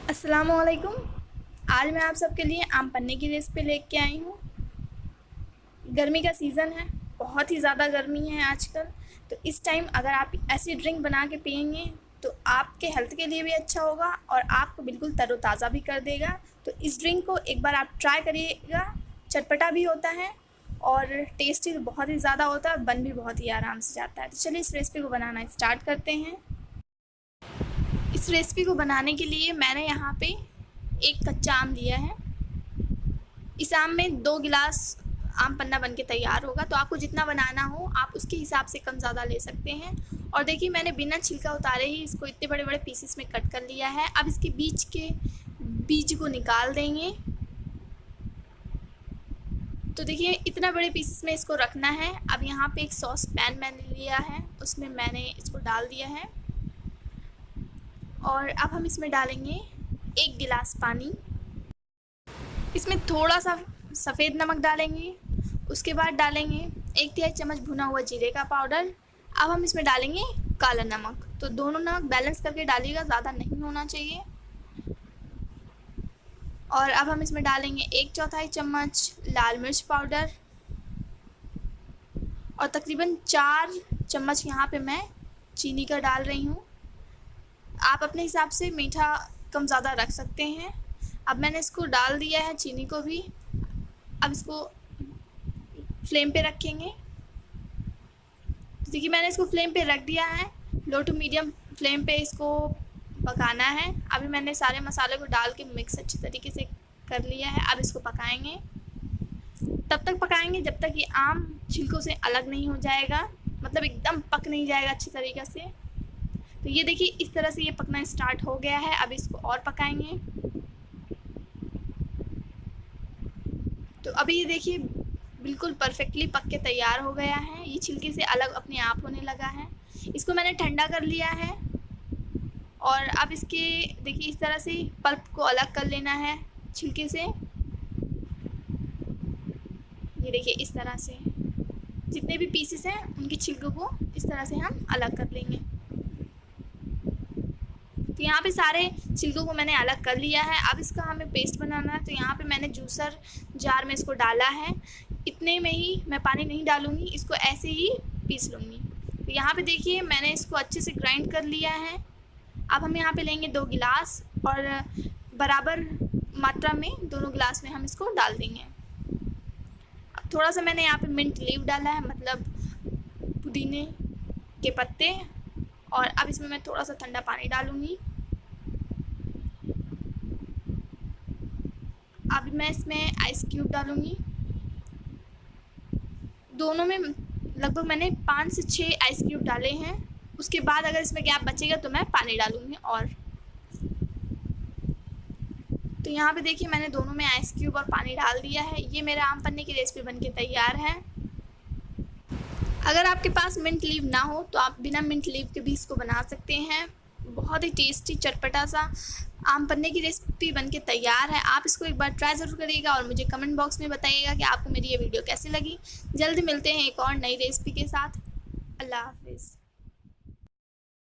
अस्सलामुअलैकुम। आज मैं आप सबके लिए आम पन्ने की रेसिपी लेके आई हूँ। गर्मी का सीज़न है, बहुत ही ज़्यादा गर्मी है आजकल। तो इस टाइम अगर आप ऐसी ड्रिंक बना के पिएंगे तो आपके हेल्थ के लिए भी अच्छा होगा और आपको बिल्कुल तरोताज़ा भी कर देगा। तो इस ड्रिंक को एक बार आप ट्राई करिएगा। चटपटा भी होता है और टेस्टी तो बहुत ही ज़्यादा होता है, बन भी बहुत ही आराम से जाता है। तो चलिए इस रेसिपी को बनाना स्टार्ट करते हैं। इस रेसिपी को बनाने के लिए मैंने यहाँ पे एक कच्चा आम लिया है। इस आम में 2 गिलास आम पन्ना बन के तैयार होगा। तो आपको जितना बनाना हो आप उसके हिसाब से कम ज़्यादा ले सकते हैं। और देखिए मैंने बिना छिलका उतारे ही इसको इतने बड़े बड़े पीसेस में कट कर लिया है। अब इसके बीज को निकाल देंगे। तो देखिए इतना बड़े पीसेस में इसको रखना है। अब यहाँ पे एक सॉस पैन मैंने लिया है, उसमें मैंने इसको डाल दिया है और अब हम इसमें डालेंगे 1 गिलास पानी। इसमें थोड़ा सा सफ़ेद नमक डालेंगे, उसके बाद डालेंगे 1 तिहाई चम्मच भुना हुआ जीरे का पाउडर। अब हम इसमें डालेंगे काला नमक। तो दोनों नमक बैलेंस करके डालिएगा, ज़्यादा नहीं होना चाहिए। और अब हम इसमें डालेंगे 1/4 चम्मच लाल मिर्च पाउडर और तकरीबन 4 चम्मच यहाँ पे मैं चीनी का डाल रही हूँ। आप अपने हिसाब से मीठा कम ज़्यादा रख सकते हैं। अब मैंने इसको डाल दिया है, चीनी को भी। अब इसको फ्लेम पे रखेंगे। देखिए मैंने इसको फ्लेम पे रख दिया है, लो टू मीडियम फ्लेम पे इसको पकाना है। अभी मैंने सारे मसाले को डाल के मिक्स अच्छी तरीके से कर लिया है। अब इसको पकाएंगे, तब तक पकाएंगे जब तक ये आम छिलकों से अलग नहीं हो जाएगा, मतलब एकदम पक नहीं जाएगा अच्छी तरीके से। तो ये देखिए इस तरह से ये पकना स्टार्ट हो गया है। अब इसको और पकाएंगे। तो अभी ये देखिए बिल्कुल परफेक्टली पक के तैयार हो गया है। ये छिलके से अलग अपने आप होने लगा है। इसको मैंने ठंडा कर लिया है और अब इसके देखिए इस तरह से पल्प को अलग कर लेना है छिलके से। ये देखिए इस तरह से जितने भी पीसेस हैं उनके छिलकों को इस तरह से हम अलग कर लेंगे। तो यहाँ पे सारे छिलकों को मैंने अलग कर लिया है। अब इसका हमें पेस्ट बनाना है। तो यहाँ पे मैंने जूसर जार में इसको डाला है। इतने में ही, मैं पानी नहीं डालूँगी, इसको ऐसे ही पीस लूँगी। तो यहाँ पे देखिए मैंने इसको अच्छे से ग्राइंड कर लिया है। अब हम यहाँ पे लेंगे 2 गिलास और बराबर मात्रा में दोनों गिलास में हम इसको डाल देंगे। अब थोड़ा सा मैंने यहाँ पे मिंट लीव डाला है, मतलब पुदीने के पत्ते। और अब इसमें मैं थोड़ा सा ठंडा पानी डालूँगी। अब मैं इसमें आइस क्यूब डालूँगी। दोनों में लगभग मैंने 5 से 6 आइस क्यूब डाले हैं। उसके बाद अगर इसमें गैप बचेगा तो मैं पानी डालूँगी। और तो यहाँ पे देखिए मैंने दोनों में आइस क्यूब और पानी डाल दिया है। ये मेरा आम पन्ने की रेसिपी बनके तैयार है। अगर आपके पास मिंट लीव ना हो तो आप बिना मिंट लीव के भी इसको बना सकते हैं। बहुत ही टेस्टी चटपटा सा आम पन्ने की रेसिपी बनके तैयार है। आप इसको एक बार ट्राई ज़रूर करिएगा और मुझे कमेंट बॉक्स में बताइएगा कि आपको मेरी ये वीडियो कैसी लगी। जल्दी मिलते हैं एक और नई रेसिपी के साथ। अल्लाह हाफिज़।